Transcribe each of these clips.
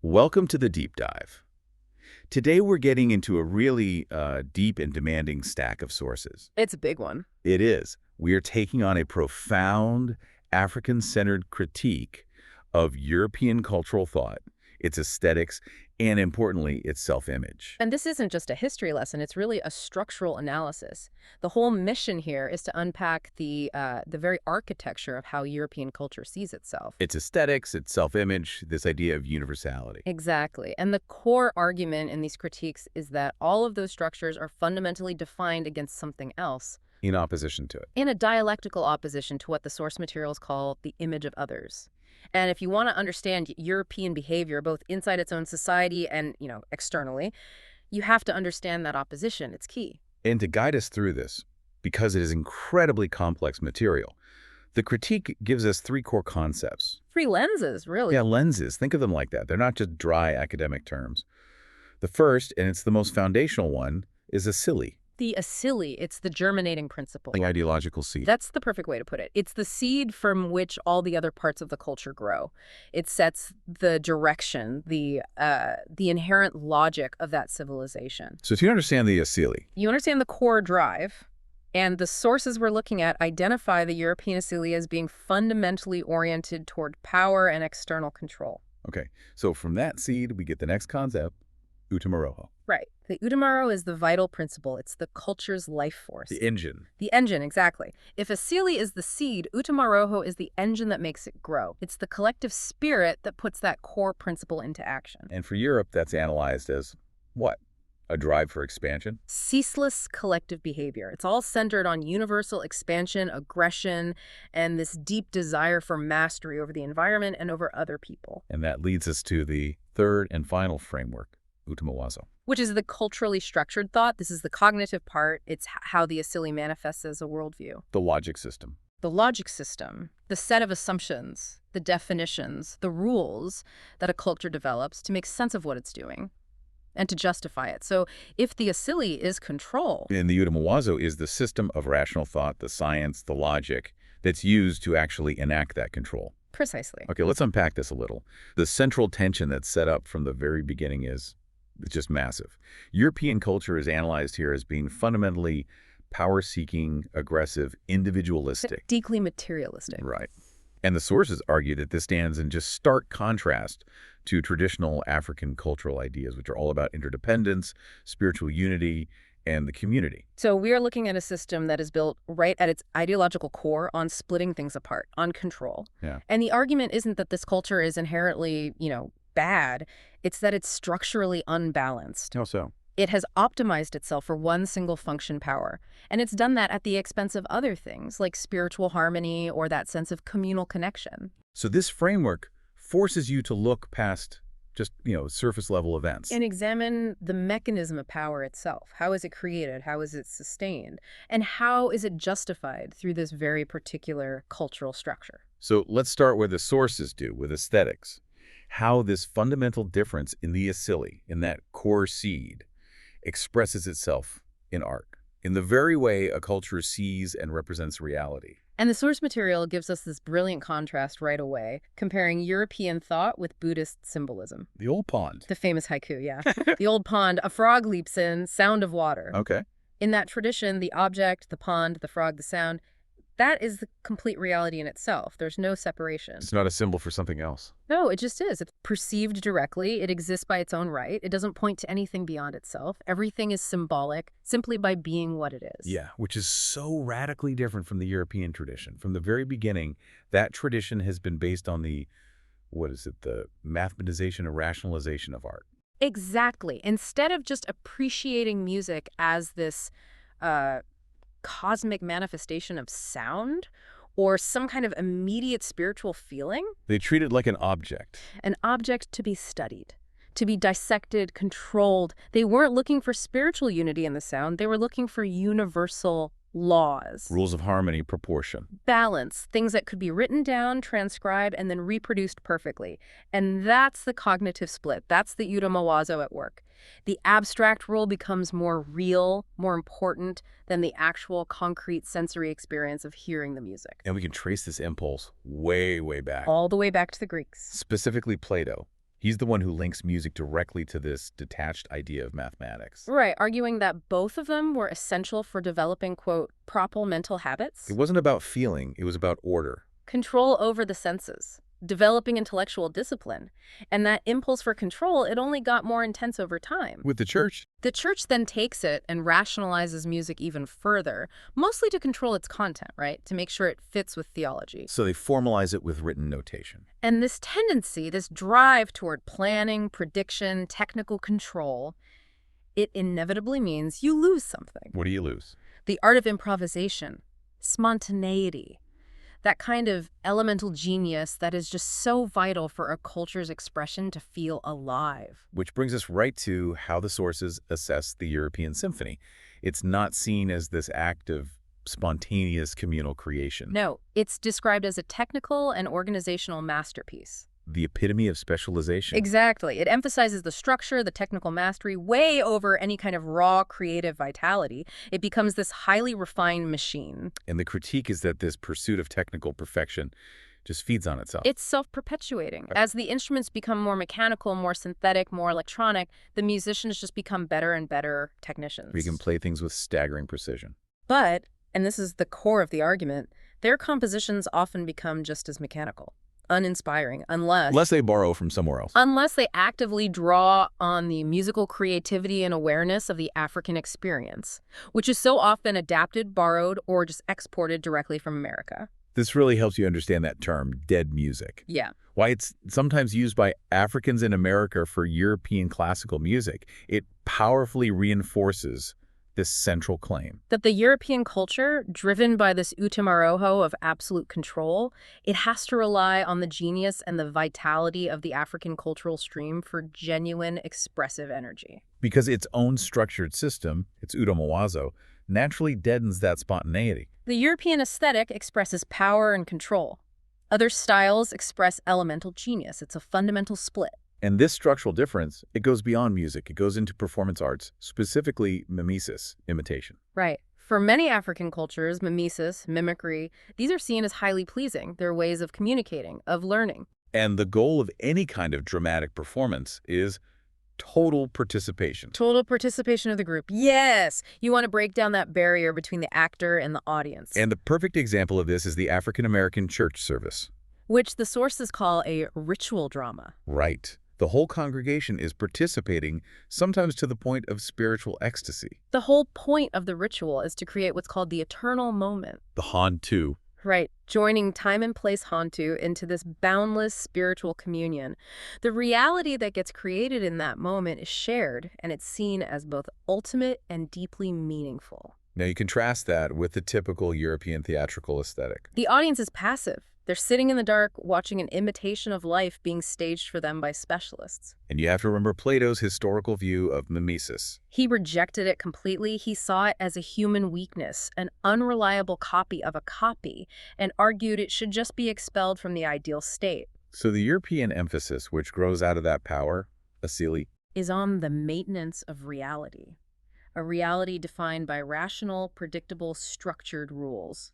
Welcome to the deep dive. Today we're getting into a really deep and demanding stack of sources. It's a big one. It is. We are taking on a profound African-centered critique of European cultural thought, its aesthetics, and importantly, its self-image. And this isn't just a history lesson, it's really a structural analysis. The whole mission here is to unpack the very architecture of how European culture sees itself. Its aesthetics, its self-image, this idea of universality. Exactly. And the core argument in these critiques is that all of those structures are fundamentally defined against something else. In opposition to it. In a dialectical opposition to what the source materials call the image of others. And if you want to understand European behavior, both inside its own society and, externally, you have to understand that opposition. It's key. And to guide us through this, because it is incredibly complex material, the critique gives us three core concepts. Three lenses, really. Yeah, lenses. Think of them like that. They're not just dry academic terms. The first, and it's the most foundational one, is asili. The asili, it's the germinating principle. The ideological seed. That's the perfect way to put it. It's the seed from which all the other parts of the culture grow. It sets the direction, the inherent logic of that civilization. So if you understand the asili, you understand the core drive, and the sources we're looking at identify the European asili as being fundamentally oriented toward power and external control. Okay, so from that seed, we get the next concept, Utamoroho. Right. The Utamaro is the vital principle. It's the culture's life force. The engine. The engine, exactly. If asili is the seed, Utamoroho is the engine that makes it grow. It's the collective spirit that puts that core principle into action. And for Europe, that's analyzed as what? A drive for expansion? Ceaseless collective behavior. It's all centered on universal expansion, aggression, and this deep desire for mastery over the environment and over other people. And that leads us to the third and final framework, Utamawazo. Which is the culturally structured thought. This is the cognitive part. It's how the asili manifests as a worldview. The logic system. The logic system, the set of assumptions, the definitions, the rules that a culture develops to make sense of what it's doing and to justify it. So if the asili is control. And the Utamawazo is the system of rational thought, the science, the logic that's used to actually enact that control. Precisely. Okay, let's unpack this a little. The central tension that's set up from the very beginning is it's just massive. European culture is analyzed here as being fundamentally power-seeking, aggressive, individualistic. Deeply materialistic. Right. And the sources argue that this stands in just stark contrast to traditional African cultural ideas, which are all about interdependence, spiritual unity, and the community. So we are looking at a system that is built right at its ideological core on splitting things apart, on control. Yeah. And the argument isn't that this culture is inherently, bad. It's that it's structurally unbalanced. How so? It has optimized itself for one single function power. And it's done that at the expense of other things, like spiritual harmony or that sense of communal connection. So this framework forces you to look past just, surface level events. And examine the mechanism of power itself. How is it created? How is it sustained? And how is it justified through this very particular cultural structure? So let's start where the sources do, with aesthetics. How this fundamental difference in the asili, in that core seed, expresses itself in art, in the very way a culture sees and represents reality. And the source material gives us this brilliant contrast right away, comparing European thought with Buddhist symbolism. The old pond. The famous haiku, yeah. The old pond, a frog leaps in, sound of water. Okay. In that tradition, the object, the pond, the frog, the sound, that is the complete reality in itself. There's no separation. It's not a symbol for something else. No, it just is. It's perceived directly. It exists by its own right. It doesn't point to anything beyond itself. Everything is symbolic simply by being what it is. Yeah, which is so radically different from the European tradition. From the very beginning, that tradition has been based on the mathematization and rationalization of art. Exactly. Instead of just appreciating music as this cosmic manifestation of sound or some kind of immediate spiritual feeling. They treat it like an object. An object to be studied, to be dissected, controlled. They weren't looking for spiritual unity in the sound. They were looking for universal laws. Rules of harmony, proportion. Balance, things that could be written down, transcribed, and then reproduced perfectly. And that's the cognitive split. That's the Utamawazo at work. The abstract rule becomes more real, more important than the actual concrete sensory experience of hearing the music. And we can trace this impulse way, way back. All the way back to the Greeks. Specifically Plato. He's the one who links music directly to this detached idea of mathematics. Right, arguing that both of them were essential for developing, quote, proper mental habits. It wasn't about feeling, it was about order. Control over the senses, developing intellectual discipline. And that impulse for control, it only got more intense over time. With the church, The church then takes it and rationalizes music even further, mostly to control its content, right? To make sure it fits with theology. so they formalize it with written notation. And this tendency, this drive toward planning, prediction, technical control, it inevitably means you lose something. What do you lose? The art of improvisation, spontaneity, that kind of elemental genius that is just so vital for a culture's expression to feel alive. Which brings us right to how the sources assess the European symphony. It's not seen as this act of spontaneous communal creation. No, it's described as a technical and organizational masterpiece. The epitome of specialization. Exactly. It emphasizes the structure, the technical mastery, way over any kind of raw creative vitality. It becomes this highly refined machine. And the critique is that this pursuit of technical perfection just feeds on itself. It's self-perpetuating. As the instruments become more mechanical, more synthetic, more electronic, the musicians just become better and better technicians. We can play things with staggering precision. But, and this is the core of the argument, their compositions often become just as mechanical, uninspiring, unless they borrow from somewhere else. unless they actively draw on the musical creativity and awareness of the African experience, which is so often adapted, borrowed, or just exported directly from America. This really helps you understand that term, dead music. Yeah. Why it's sometimes used by Africans in America for European classical music. It powerfully reinforces this central claim. That the European culture, driven by this utimarojo of absolute control, it has to rely on the genius and the vitality of the African cultural stream for genuine expressive energy. Because its own structured system, its udomawazo, naturally deadens that spontaneity. The European aesthetic expresses power and control. Other styles express elemental genius. It's a fundamental split. And this structural difference, it goes beyond music. It goes into performance arts, specifically mimesis, imitation. Right. For many African cultures, mimesis, mimicry, these are seen as highly pleasing. They're ways of communicating, of learning. And the goal of any kind of dramatic performance is total participation. Total participation of the group. Yes! You want to break down that barrier between the actor and the audience. And the perfect example of this is the African-American church service. Which the sources call a ritual drama. Right. The whole congregation is participating, sometimes to the point of spiritual ecstasy. The whole point of the ritual is to create what's called the eternal moment. The Hantu. Right, joining time and place Hantu into this boundless spiritual communion. The reality that gets created in that moment is shared, and it's seen as both ultimate and deeply meaningful. Now you contrast that with the typical European theatrical aesthetic. The audience is passive. They're sitting in the dark watching an imitation of life being staged for them by specialists. And you have to remember Plato's historical view of mimesis. He rejected it completely. He saw it as a human weakness, an unreliable copy of a copy, and argued it should just be expelled from the ideal state. So the European emphasis, which grows out of that power, asili, is on the maintenance of reality. A reality defined by rational, predictable, structured rules.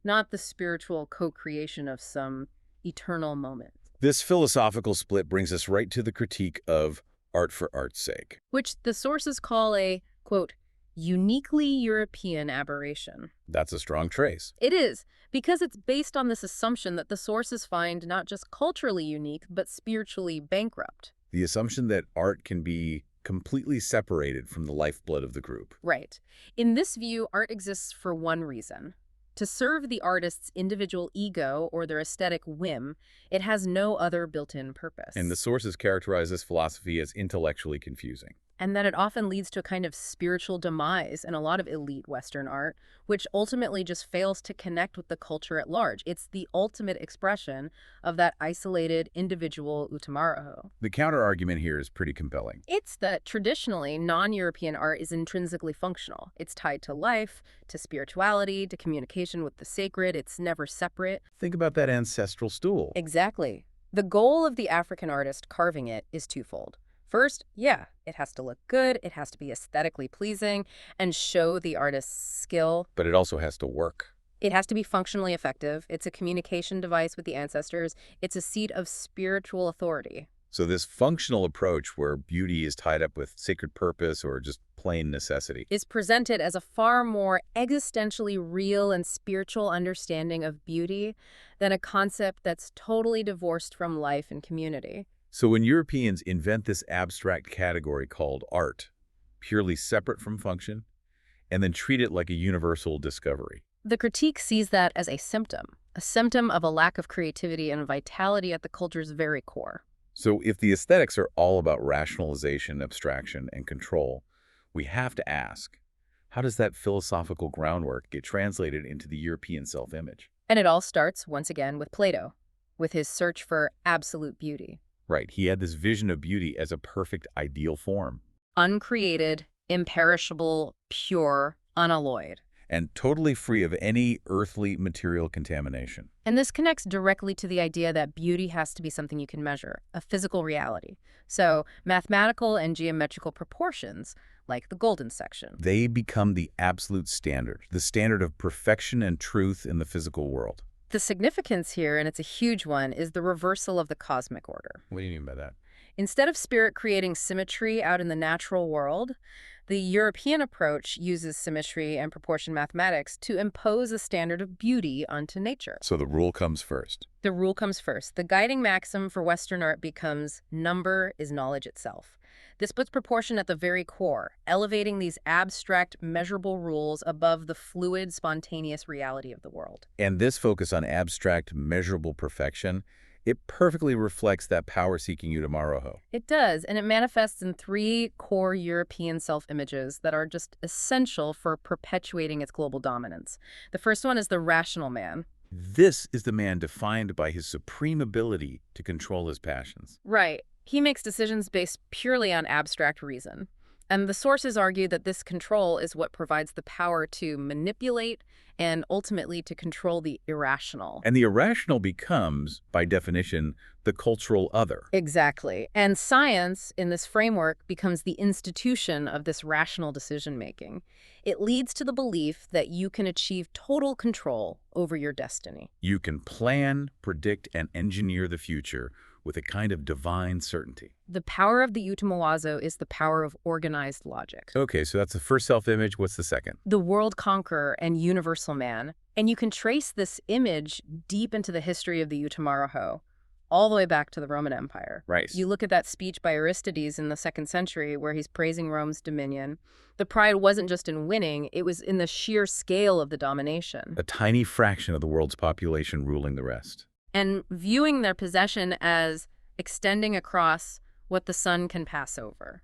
Not the spiritual co-creation of some eternal moment. This philosophical split brings us right to the critique of art for art's sake. Which the sources call a, quote, uniquely European aberration. That's a strong trace. It is, because it's based on this assumption that the sources find not just culturally unique, but spiritually bankrupt. The assumption that art can be completely separated from the lifeblood of the group. Right. In this view, art exists for one reason. To serve the artist's individual ego or their aesthetic whim, it has no other built-in purpose. And the sources characterize this philosophy as intellectually confusing. And that it often leads to a kind of spiritual demise in a lot of elite Western art, which ultimately just fails to connect with the culture at large. It's the ultimate expression of that isolated individual utimarojo. The counter-argument here is pretty compelling. It's that traditionally, non-European art is intrinsically functional. It's tied to life, to spirituality, to communication with the sacred. It's never separate. Think about that ancestral stool. Exactly. The goal of the African artist carving it is twofold. First, yeah, it has to look good, it has to be aesthetically pleasing, and show the artist's skill. But it also has to work. It has to be functionally effective. It's a communication device with the ancestors. It's a seat of spiritual authority. So this functional approach where beauty is tied up with sacred purpose or just plain necessity. Is presented as a far more existentially real and spiritual understanding of beauty than a concept that's totally divorced from life and community. So when Europeans invent this abstract category called art, purely separate from function, and then treat it like a universal discovery. The critique sees that as a symptom of a lack of creativity and vitality at the culture's very core. So if the aesthetics are all about rationalization, abstraction, and control, we have to ask, how does that philosophical groundwork get translated into the European self-image? And it all starts, once again, with Plato, with his search for absolute beauty. Right, he had this vision of beauty as a perfect ideal form. Uncreated, imperishable, pure, unalloyed. And totally free of any earthly material contamination. And this connects directly to the idea that beauty has to be something you can measure, a physical reality. So mathematical and geometrical proportions, like the golden section. They become the absolute standard, the standard of perfection and truth in the physical world. The significance here, and it's a huge one, is the reversal of the cosmic order. What do you mean by that? Instead of spirit creating symmetry out in the natural world, the European approach uses symmetry and proportion mathematics to impose a standard of beauty onto nature. So the rule comes first. The rule comes first. The guiding maxim for Western art becomes number is knowledge itself. This puts proportion at the very core, elevating these abstract, measurable rules above the fluid, spontaneous reality of the world. And this focus on abstract, measurable perfection, it perfectly reflects that power-seeking Udamaroho. It does, and it manifests in three core European self-images that are just essential for perpetuating its global dominance. The first one is the rational man. This is the man defined by his supreme ability to control his passions. Right. He makes decisions based purely on abstract reason. And the sources argue that this control is what provides the power to manipulate and ultimately to control the irrational. And the irrational becomes, by definition, the cultural other. Exactly. And science, in this framework, becomes the institution of this rational decision-making. It leads to the belief that you can achieve total control over your destiny. You can plan, predict, and engineer the future with a kind of divine certainty. The power of the Utamawazo is the power of organized logic. Okay, so that's the first self-image. What's the second? The world conqueror and universal man. And you can trace this image deep into the history of the Utamaroho, all the way back to the Roman Empire. Right. You look at that speech by Aristides in the 2nd century where he's praising Rome's dominion. The pride wasn't just in winning, it was in the sheer scale of the domination. A tiny fraction of the world's population ruling the rest. And viewing their possession as extending across what the sun can pass over.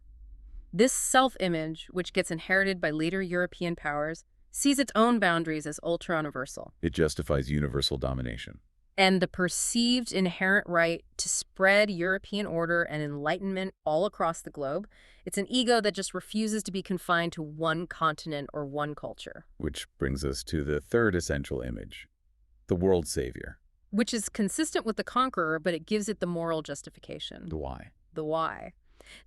This self-image, which gets inherited by later European powers, sees its own boundaries as ultra-universal. It justifies universal domination. And the perceived inherent right to spread European order and enlightenment all across the globe, it's an ego that just refuses to be confined to one continent or one culture. Which brings us to the third essential image, the world savior. Which is consistent with the conqueror, but it gives it the moral justification. The why. The why.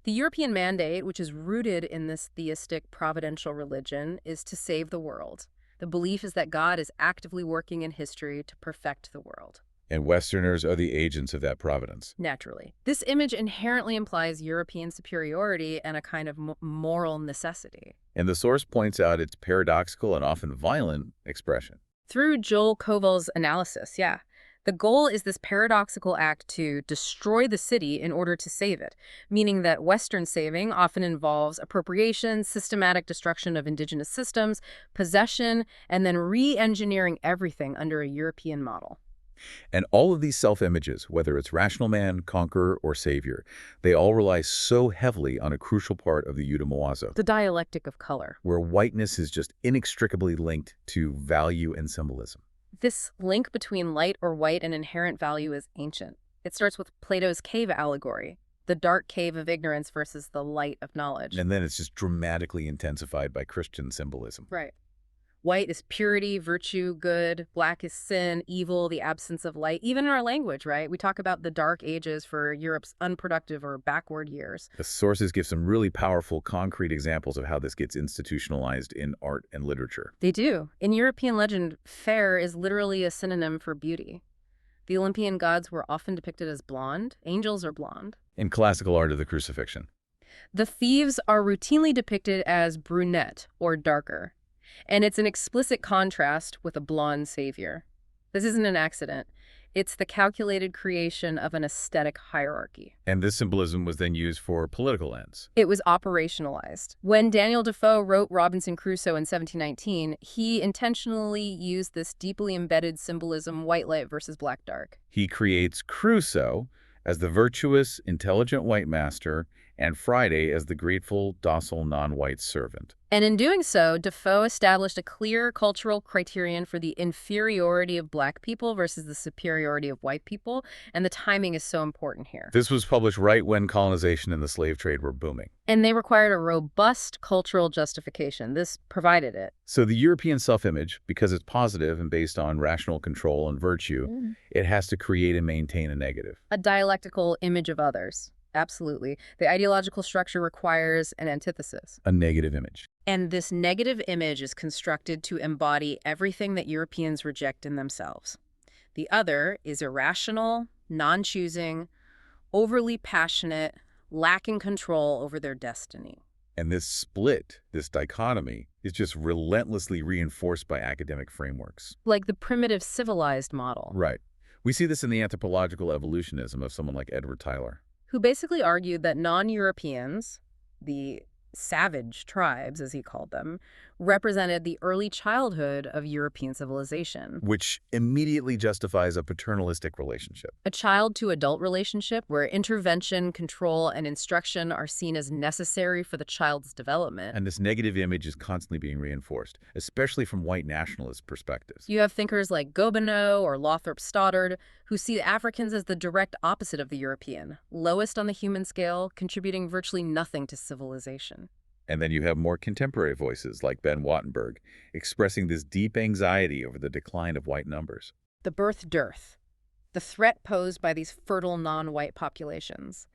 The European mandate, which is rooted in this theistic providential religion, is to save the world. The belief is that God is actively working in history to perfect the world. And Westerners are the agents of that providence. Naturally. This image inherently implies European superiority and a kind of moral necessity. And the source points out its paradoxical and often violent expression. Through Joel Koval's analysis, yeah. The goal is this paradoxical act to destroy the city in order to save it, meaning that Western saving often involves appropriation, systematic destruction of indigenous systems, possession, and then re-engineering everything under a European model. And all of these self-images, whether it's rational man, conqueror, or savior, they all rely so heavily on a crucial part of the Utamawazo. The dialectic of color. Where whiteness is just inextricably linked to value and symbolism. This link between light or white and inherent value is ancient. It starts with Plato's cave allegory, the dark cave of ignorance versus the light of knowledge. And then it's just dramatically intensified by Christian symbolism. Right. White is purity, virtue, good. Black is sin, evil, the absence of light. Even in our language, right? We talk about the dark ages for Europe's unproductive or backward years. The sources give some really powerful, concrete examples of how this gets institutionalized in art and literature. They do. In European legend, fair is literally a synonym for beauty. The Olympian gods were often depicted as blonde. Angels are blonde. in classical art of the crucifixion. The thieves are routinely depicted as brunette or darker, and it's an explicit contrast with a blonde savior. This isn't an accident. It's the calculated creation of an aesthetic hierarchy. And this symbolism was then used for political ends. It was operationalized. When Daniel Defoe wrote Robinson Crusoe in 1719, he intentionally used this deeply embedded symbolism, white light versus black dark. He creates Crusoe as the virtuous, intelligent white master and Friday as the grateful, docile, non-white servant. And in doing so, Defoe established a clear cultural criterion for the inferiority of black people versus the superiority of white people, and the timing is so important here. This was published right when colonization and the slave trade were booming. And they required a robust cultural justification. This provided it. So the European self-image, because it's positive and based on rational control and virtue, it has to create and maintain a negative. A dialectical image of others. Absolutely. The ideological structure requires an antithesis. A negative image. And this negative image is constructed to embody everything that Europeans reject in themselves. The other is irrational, non-choosing, overly passionate, lacking control over their destiny. And this split, this dichotomy, is just relentlessly reinforced by academic frameworks. Like the primitive civilized model. Right. We see this in the anthropological evolutionism of someone like Edward Tyler, who basically argued that non-Europeans, the savage tribes, as he called them, represented the early childhood of European civilization. which immediately justifies a paternalistic relationship. A child-to-adult relationship where intervention, control, and instruction are seen as necessary for the child's development. And this negative image is constantly being reinforced, especially from white nationalist perspectives. You have thinkers like Gobineau or Lothrop Stoddard who see Africans as the direct opposite of the European, lowest on the human scale, contributing virtually nothing to civilization. And then you have more contemporary voices like Ben Wattenberg expressing this deep anxiety over the decline of white numbers. The birth dearth, the threat posed by these fertile non-white populations.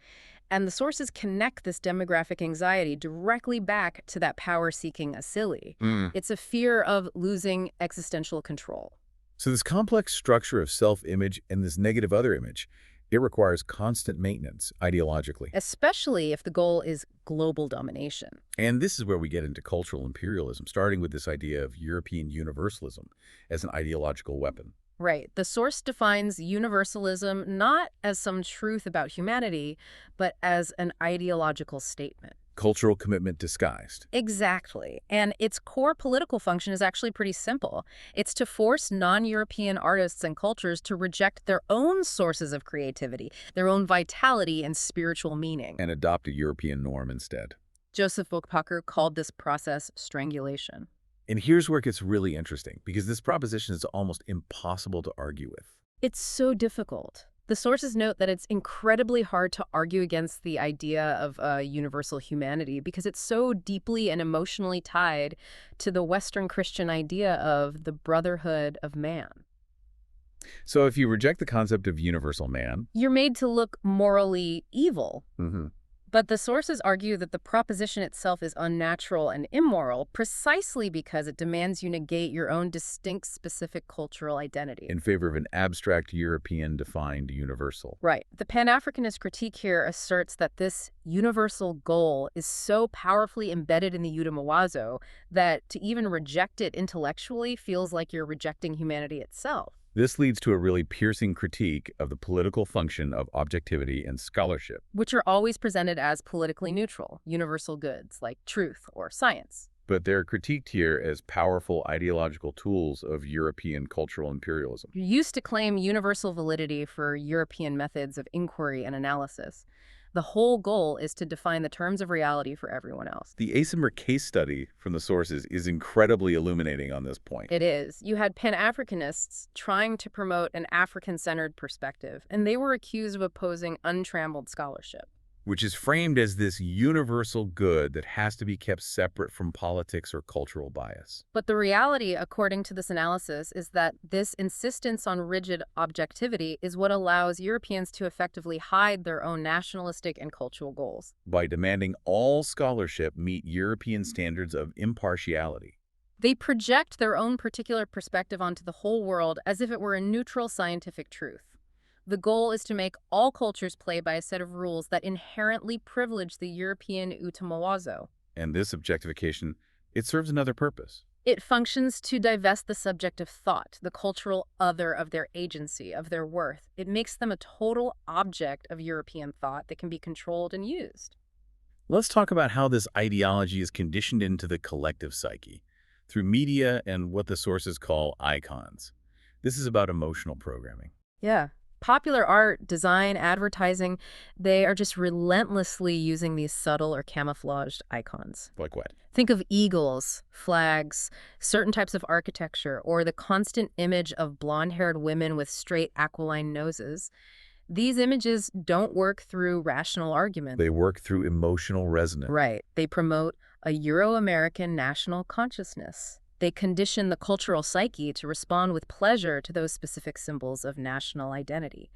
And the sources connect this demographic anxiety directly back to that power-seeking asili. It's a fear of losing existential control. So this complex structure of self-image and this negative other image, it requires constant maintenance ideologically. Especially if the goal is global domination. And this is where we get into cultural imperialism, starting with this idea of European universalism as an ideological weapon. Right. The source defines universalism not as some truth about humanity, but as an ideological statement. Cultural commitment disguised. Exactly. And its core political function is actually pretty simple. It's to force non-European artists and cultures to reject their own sources of creativity, their own vitality and spiritual meaning. And adopt a European norm instead. Joseph Bookpacker called this process strangulation. And here's where it gets really interesting, because this proposition is almost impossible to argue with. It's so difficult. The sources note that it's incredibly hard to argue against the idea of universal humanity because it's so deeply and emotionally tied to the Western Christian idea of the brotherhood of man. So if you reject the concept of universal man, you're made to look morally evil. But the sources argue that the proposition itself is unnatural and immoral precisely because it demands you negate your own distinct specific cultural identity. in favor of an abstract European-defined universal. Right. The Pan-Africanist critique here asserts that this universal goal is so powerfully embedded in the Utamawazo that to even reject it intellectually feels like you're rejecting humanity itself. This leads to a really piercing critique of the political function of objectivity and scholarship. Which are always presented as politically neutral, universal goods like truth or science. But they're critiqued here as powerful ideological tools of European cultural imperialism. You used to claim universal validity for European methods of inquiry and analysis. The whole goal is to define the terms of reality for everyone else. The Asymer case study from the sources is incredibly illuminating on this point. It is. You had Pan-Africanists trying to promote an African-centered perspective, and they were accused of opposing untrammeled scholarship. Which is framed as this universal good that has to be kept separate from politics or cultural bias. But the reality, according to this analysis, is that this insistence on rigid objectivity is what allows Europeans to effectively hide their own nationalistic and cultural goals. By demanding all scholarship meet European standards of impartiality. They project their own particular perspective onto the whole world as if it were a neutral scientific truth. The goal is to make all cultures play by a set of rules that inherently privilege the European utamawazo. And this objectification, it serves another purpose. It functions to divest the subject of thought, the cultural other, of their agency, of their worth. It makes them a total object of European thought that can be controlled and used. Let's talk about how this ideology is conditioned into the collective psyche through media and what the sources call icons. This is about emotional programming. Yeah. Popular art, design, advertising, they are just relentlessly using these subtle or camouflaged icons. Like what? Think of eagles, flags, certain types of architecture, or the constant image of blonde-haired women with straight aquiline noses. These images don't work through rational argument. They work through emotional resonance. Right. They promote a Euro-American national consciousness. They condition the cultural psyche to respond with pleasure to those specific symbols of national identity.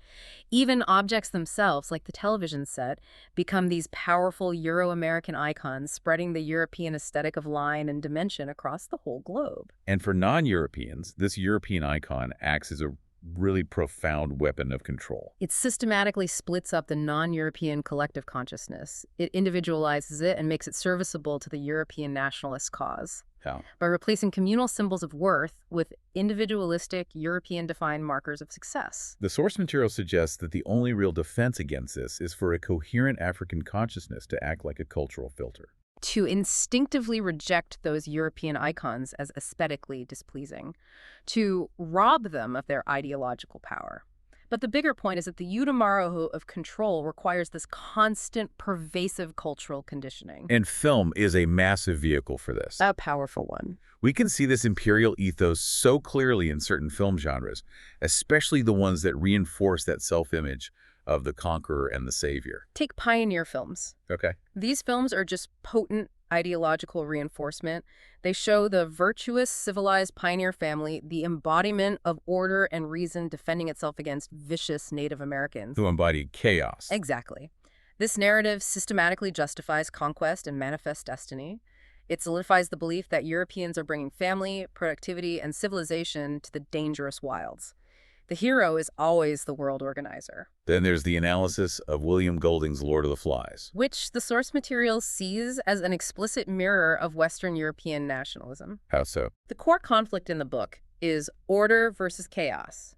Even objects themselves, like the television set, become these powerful Euro-American icons, spreading the European aesthetic of line and dimension across the whole globe. And for non-Europeans, this European icon acts as a really profound weapon of control. It systematically splits up the non-European collective consciousness. It individualizes it and makes it serviceable to the European nationalist cause. How? By replacing communal symbols of worth with individualistic, European-defined markers of success. The source material suggests that the only real defense against this is for a coherent African consciousness to act like a cultural filter. To instinctively reject those European icons as aesthetically displeasing, to rob them of their ideological power. But the bigger point is that the Udamaraho of control requires this constant, pervasive cultural conditioning. And film is a massive vehicle for this. A powerful one. We can see this imperial ethos so clearly in certain film genres, especially the ones that reinforce that self-image of the conqueror and the savior. Take pioneer films. Okay. These films are just potent ideological reinforcement. They show the virtuous, civilized pioneer family, the embodiment of order and reason defending itself against vicious Native Americans. Who embodied chaos. Exactly. This narrative systematically justifies conquest and manifest destiny. It solidifies the belief that Europeans are bringing family, productivity, and civilization to the dangerous wilds. The hero is always the world organizer. Then there's the analysis of William Golding's Lord of the Flies. Which the source material sees as an explicit mirror of Western European nationalism. How so? The core conflict in the book is order versus chaos.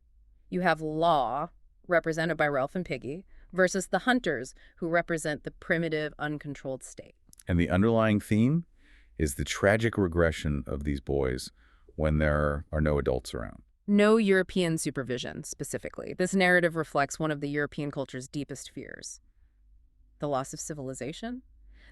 You have law, represented by Ralph and Piggy, versus the hunters, who represent the primitive, uncontrolled state. And the underlying theme is the tragic regression of these boys when there are no adults around. No European supervision, specifically. This narrative reflects one of the European culture's deepest fears. The loss of civilization,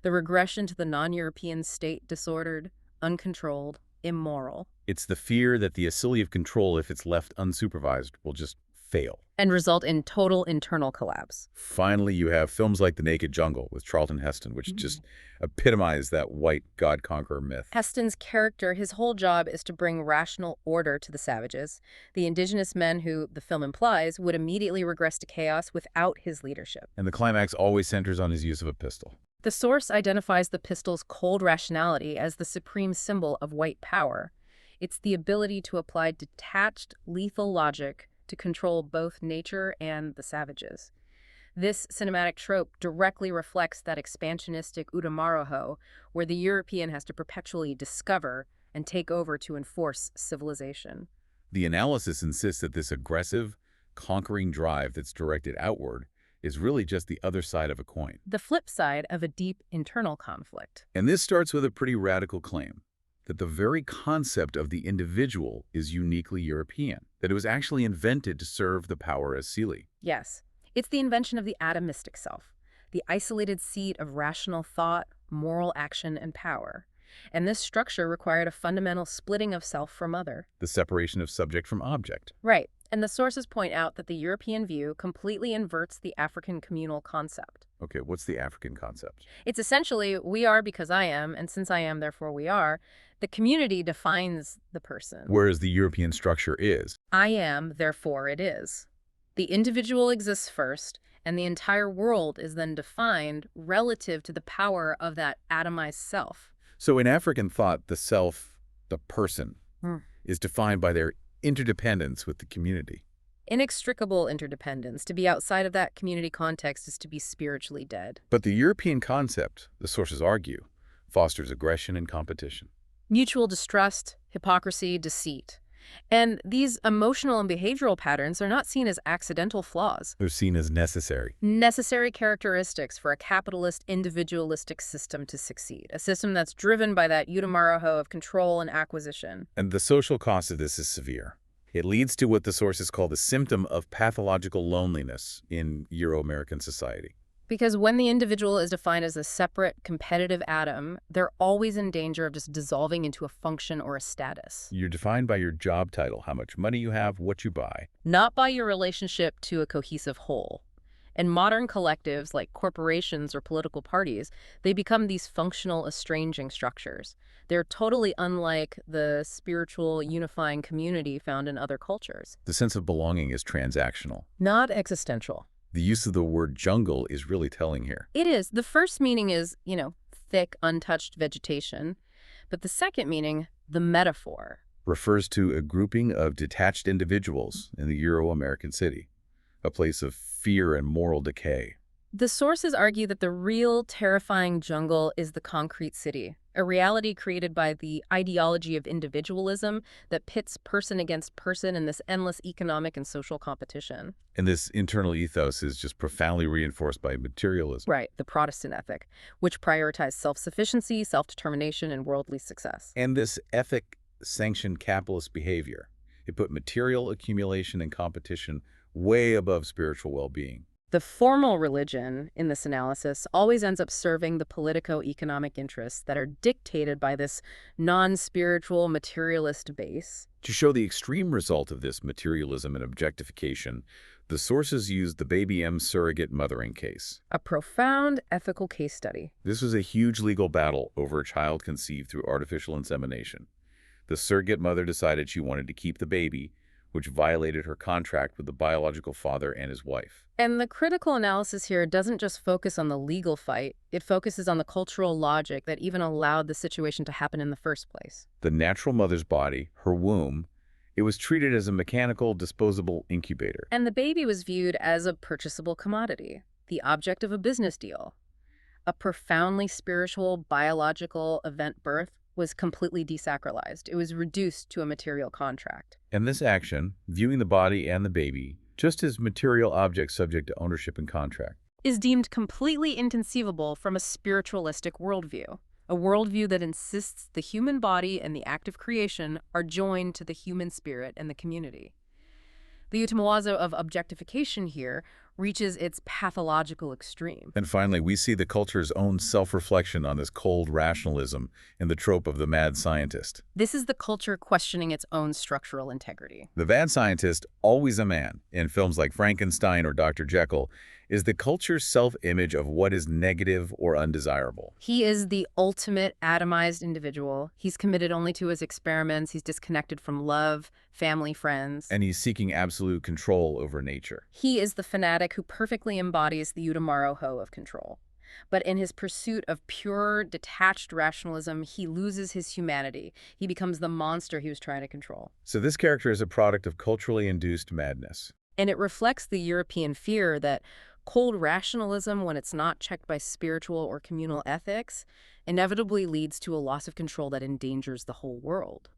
the regression to the non-European state, disordered, uncontrolled, immoral. It's the fear that the asili of control, if it's left unsupervised, will just fail. And result in total internal collapse. Finally, you have films like The Naked Jungle with Charlton Heston, which just epitomize that white god-conqueror myth. Heston's character, his whole job is to bring rational order to the savages. The indigenous men who, the film implies, would immediately regress to chaos without his leadership. And the climax always centers on his use of a pistol. The source identifies the pistol's cold rationality as the supreme symbol of white power. It's the ability to apply detached, lethal logic to control both nature and the savages. This cinematic trope directly reflects that expansionistic Udamaraho, where the European has to perpetually discover and take over to enforce civilization. The analysis insists that this aggressive, conquering drive that's directed outward is really just the other side of a coin. The flip side of a deep internal conflict. And this starts with a pretty radical claim that the very concept of the individual is uniquely European, that it was actually invented to serve the power asili. Yes, it's the invention of the atomistic self, the isolated seat of rational thought, moral action, and power. And this structure required a fundamental splitting of self from other. The separation of subject from object. Right, and the sources point out that the European view completely inverts the African communal concept. Okay, what's the African concept? It's essentially, we are because I am, and since I am, therefore we are. The community defines the person. Whereas the European structure is. I am, therefore it is. The individual exists first, and the entire world is then defined relative to the power of that atomized self. So in African thought, the self, the person, is defined by their interdependence with the community. Inextricable interdependence. To be outside of that community context is to be spiritually dead. But the European concept, the sources argue, fosters aggression and competition. Mutual distrust, hypocrisy, deceit. And these emotional and behavioral patterns are not seen as accidental flaws. They're seen as necessary. Necessary characteristics for a capitalist, individualistic system to succeed. A system that's driven by that Udamaraho of control and acquisition. And the social cost of this is severe. It leads to what the sources call the symptom of pathological loneliness in Euro-American society. Because when the individual is defined as a separate, competitive atom, they're always in danger of just dissolving into a function or a status. You're defined by your job title, how much money you have, what you buy. Not by your relationship to a cohesive whole. In modern collectives like corporations or political parties, they become these functional, estranging structures. They're totally unlike the spiritual, unifying community found in other cultures. The sense of belonging is transactional. Not existential. The use of the word jungle is really telling here. It is. The first meaning is, thick, untouched vegetation. But the second meaning, the metaphor, Refers to a grouping of detached individuals in the Euro-American city, a place of fear and moral decay. The sources argue that the real terrifying jungle is the concrete city, a reality created by the ideology of individualism that pits person against person in this endless economic and social competition. And this internal ethos is just profoundly reinforced by materialism. Right, the Protestant ethic, which prioritized self-sufficiency, self-determination, and worldly success. And this ethic sanctioned capitalist behavior. It put material accumulation and competition way above spiritual well-being. The formal religion in this analysis always ends up serving the politico-economic interests that are dictated by this non-spiritual materialist base. To show the extreme result of this materialism and objectification, the sources used the Baby M surrogate mothering case. A profound ethical case study. This was a huge legal battle over a child conceived through artificial insemination. The surrogate mother decided she wanted to keep the baby, which violated her contract with the biological father and his wife. And the critical analysis here doesn't just focus on the legal fight, it focuses on the cultural logic that even allowed the situation to happen in the first place. The natural mother's body, her womb, it was treated as a mechanical, disposable incubator. And the baby was viewed as a purchasable commodity, the object of a business deal. A profoundly spiritual, biological event birth was completely desacralized. It was reduced to a material contract. And this action, viewing the body and the baby just as material objects subject to ownership and contract, is deemed completely inconceivable from a spiritualistic worldview, a worldview that insists the human body and the act of creation are joined to the human spirit and the community. The utamoazo of objectification here reaches its pathological extreme. And finally, we see the culture's own self-reflection on this cold rationalism in the trope of the mad scientist. This is the culture questioning its own structural integrity. The mad scientist, always a man, in films like Frankenstein or Dr. Jekyll, is the culture's self-image of what is negative or undesirable. He is the ultimate atomized individual. He's committed only to his experiments. He's disconnected from love, family, friends. And he's seeking absolute control over nature. He is the fanatic who perfectly embodies the Udamaraho of control. But in his pursuit of pure, detached rationalism, he loses his humanity. He becomes the monster he was trying to control. So this character is a product of culturally induced madness. And it reflects the European fear that cold rationalism, when it's not checked by spiritual or communal ethics, inevitably leads to a loss of control that endangers the whole world.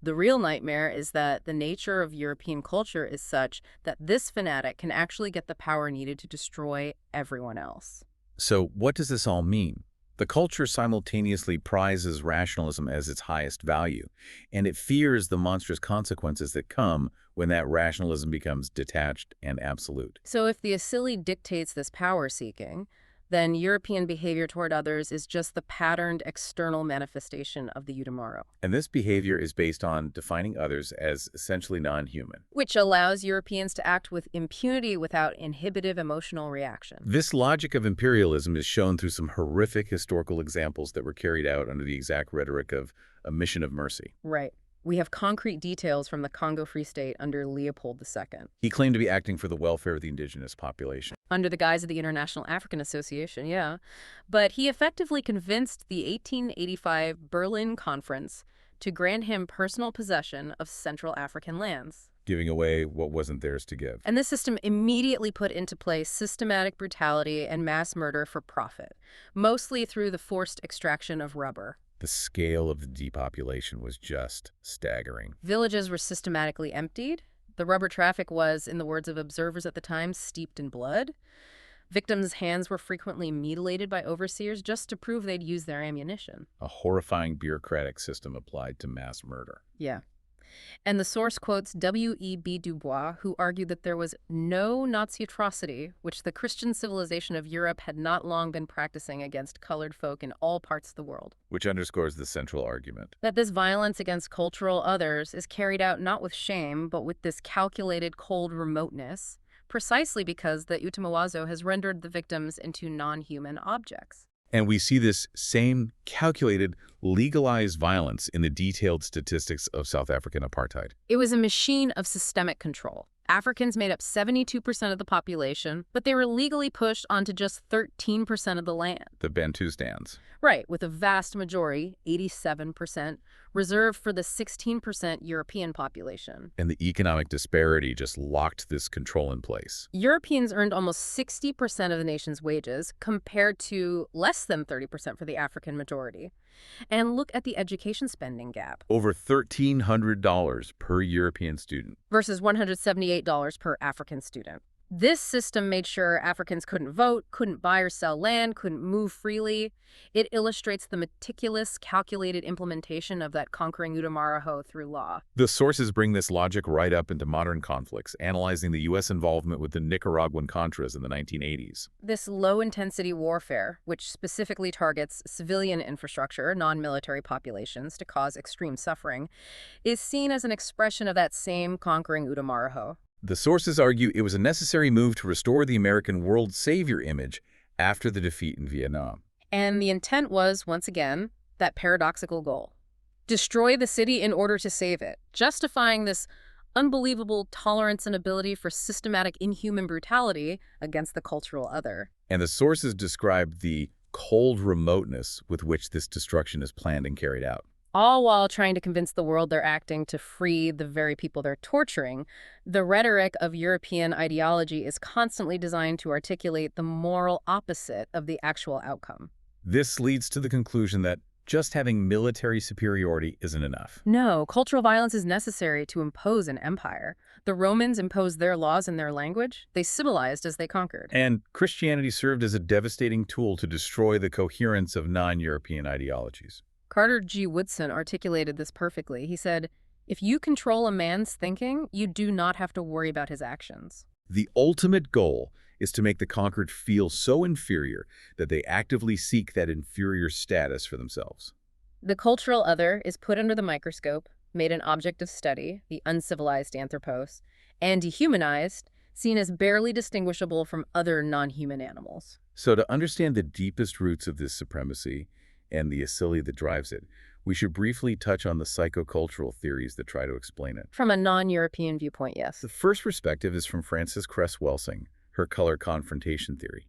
The real nightmare is that the nature of European culture is such that this fanatic can actually get the power needed to destroy everyone else. So what does this all mean? The culture simultaneously prizes rationalism as its highest value, and it fears the monstrous consequences that come when that rationalism becomes detached and absolute. So if the asili dictates this power-seeking, then European behavior toward others is just the patterned external manifestation of the Udamaro. And this behavior is based on defining others as essentially non-human. Which allows Europeans to act with impunity without inhibitive emotional reaction. This logic of imperialism is shown through some horrific historical examples that were carried out under the exact rhetoric of a mission of mercy. Right. We have concrete details from the Congo Free State under Leopold II. He claimed to be acting for the welfare of the indigenous population. Under the guise of the International African Association, yeah. But he effectively convinced the 1885 Berlin Conference to grant him personal possession of Central African lands. giving away what wasn't theirs to give. And this system immediately put into place systematic brutality and mass murder for profit, mostly through the forced extraction of rubber. The scale of the depopulation was just staggering. Villages were systematically emptied. The rubber traffic was, in the words of observers at the time, steeped in blood. Victims' hands were frequently mutilated by overseers just to prove they'd used their ammunition. A horrifying bureaucratic system applied to mass murder. Yeah. And the source quotes W.E.B. Du Bois, who argued that there was no Nazi atrocity, which the Christian civilization of Europe had not long been practicing against colored folk in all parts of the world. Which underscores the central argument. That this violence against cultural others is carried out not with shame, but with this calculated cold remoteness, precisely because the Utamawazo has rendered the victims into non-human objects. And we see this same calculated, legalized violence in the detailed statistics of South African apartheid. It was a machine of systemic control. Africans made up 72% of the population, but they were legally pushed onto just 13% of the land. The Bantustans. Right, with a vast majority, 87%, reserved for the 16% European population. And the economic disparity just locked this control in place. Europeans earned almost 60% of the nation's wages, compared to less than 30% for the African majority. And look at the education spending gap. Over $1,300 per European student. Versus $178 per African student. This system made sure Africans couldn't vote, couldn't buy or sell land, couldn't move freely. It illustrates the meticulous, calculated implementation of that conquering Utamaraho through law. The sources bring this logic right up into modern conflicts, analyzing the U.S. involvement with the Nicaraguan Contras in the 1980s. This low-intensity warfare, which specifically targets civilian infrastructure, non-military populations, to cause extreme suffering, is seen as an expression of that same conquering Utamaraho. The sources argue it was a necessary move to restore the American world savior image after the defeat in Vietnam. And the intent was, once again, that paradoxical goal. Destroy the city in order to save it, justifying this unbelievable tolerance and ability for systematic inhuman brutality against the cultural other. And the sources describe the cold remoteness with which this destruction is planned and carried out. All while trying to convince the world they're acting to free the very people they're torturing. The rhetoric of European ideology is constantly designed to articulate the moral opposite of the actual outcome. This leads to the conclusion that just having military superiority isn't enough. No, cultural violence is necessary to impose an empire. The Romans imposed their laws and their language. They civilized as they conquered. And Christianity served as a devastating tool to destroy the coherence of non-European ideologies. Carter G. Woodson articulated this perfectly. He said, "If you control a man's thinking, you do not have to worry about his actions." The ultimate goal is to make the conquered feel so inferior that they actively seek that inferior status for themselves. The cultural other is put under the microscope, made an object of study, the uncivilized anthropos, and dehumanized, seen as barely distinguishable from other non-human animals. So to understand the deepest roots of this supremacy and the asili that drives it, we should briefly touch on the psychocultural theories that try to explain it. From a non-European viewpoint, yes. The first perspective is from Frances Cress Welsing, her color confrontation theory.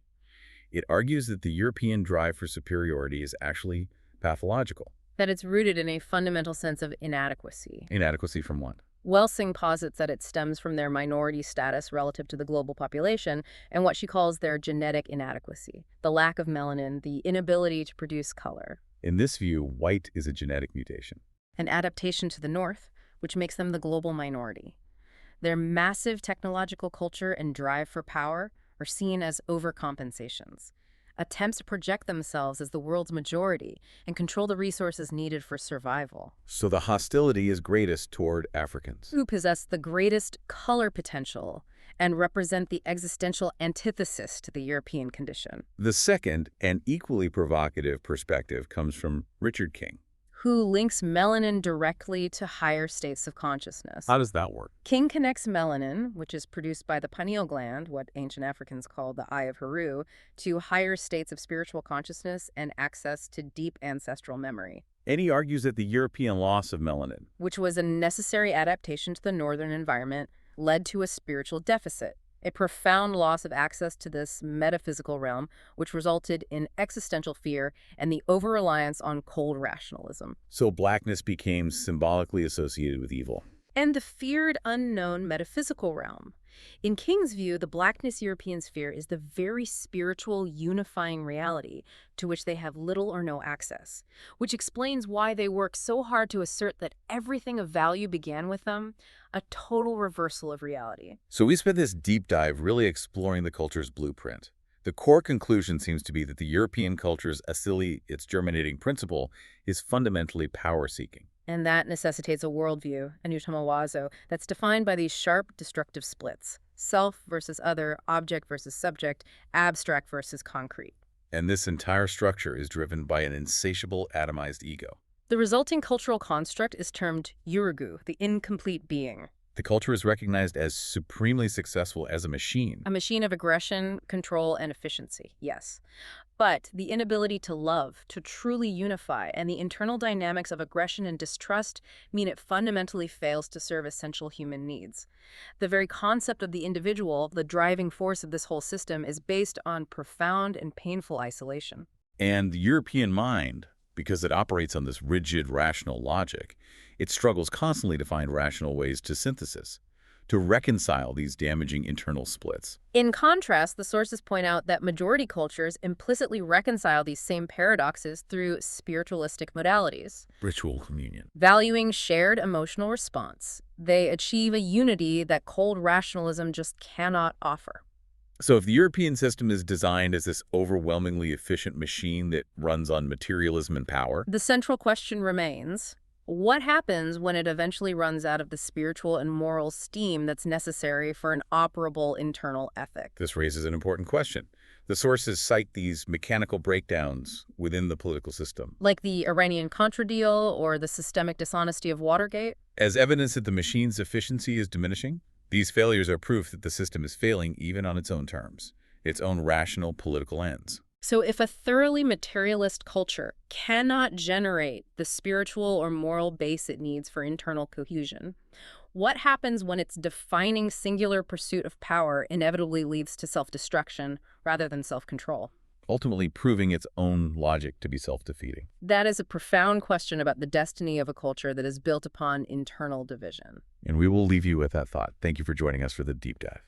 It argues that the European drive for superiority is actually pathological. That it's rooted in a fundamental sense of inadequacy. Inadequacy from what? Welsing posits that it stems from their minority status relative to the global population and what she calls their genetic inadequacy, the lack of melanin, the inability to produce color. In this view, white is a genetic mutation. An adaptation to the North, which makes them the global minority. Their massive technological culture and drive for power are seen as overcompensations, attempts to project themselves as the world's majority and control the resources needed for survival. So the hostility is greatest toward Africans, Who possess the greatest color potential and represent the existential antithesis to the European condition. The second and equally provocative perspective comes from Richard King. Who links melanin directly to higher states of consciousness. How does that work? King connects melanin, which is produced by the pineal gland, what ancient Africans called the eye of Heru, to higher states of spiritual consciousness and access to deep ancestral memory. And he argues that the European loss of melanin, which was a necessary adaptation to the northern environment, led to a spiritual deficit, a profound loss of access to this metaphysical realm, which resulted in existential fear and the over-reliance on cold rationalism. so blackness became symbolically associated with evil. and the feared unknown metaphysical realm. In King's view, the Blackness European sphere is the very spiritual unifying reality to which they have little or no access, which explains why they work so hard to assert that everything of value began with them, a total reversal of reality. So we spent this deep dive really exploring the culture's blueprint. The core conclusion seems to be that the European culture's asili, its germinating principle, is fundamentally power-seeking. And that necessitates a worldview, a utamawazo, that's defined by these sharp, destructive splits: self versus other, object versus subject, abstract versus concrete. And this entire structure is driven by an insatiable atomized ego. The resulting cultural construct is termed Yurugu, the incomplete being. The culture is recognized as supremely successful as a machine. A machine of aggression, control, and efficiency, yes. But the inability to love, to truly unify, and the internal dynamics of aggression and distrust mean it fundamentally fails to serve essential human needs. The very concept of the individual, the driving force of this whole system, is based on profound and painful isolation. And the European mind, because it operates on this rigid, rational logic, it struggles constantly to find rational ways to synthesis, to reconcile these damaging internal splits. In contrast, the sources point out that majority cultures implicitly reconcile these same paradoxes through spiritualistic modalities. Ritual communion. Valuing shared emotional response, they achieve a unity that cold rationalism just cannot offer. So if the European system is designed as this overwhelmingly efficient machine that runs on materialism and power, the central question remains: what happens when it eventually runs out of the spiritual and moral steam that's necessary for an operable internal ethic? this raises an important question. The sources cite these mechanical breakdowns within the political system Like the Iranian-Contra deal or the systemic dishonesty of Watergate? as evidence that the machine's efficiency is diminishing. These failures are proof that the system is failing even on its own terms, its own rational political ends. So if a thoroughly materialist culture cannot generate the spiritual or moral base it needs for internal cohesion, what happens when its defining singular pursuit of power inevitably leads to self-destruction rather than self-control? Ultimately proving its own logic to be self-defeating. That is a profound question about the destiny of a culture that is built upon internal division. And we will leave you with that thought. Thank you for joining us for the deep dive.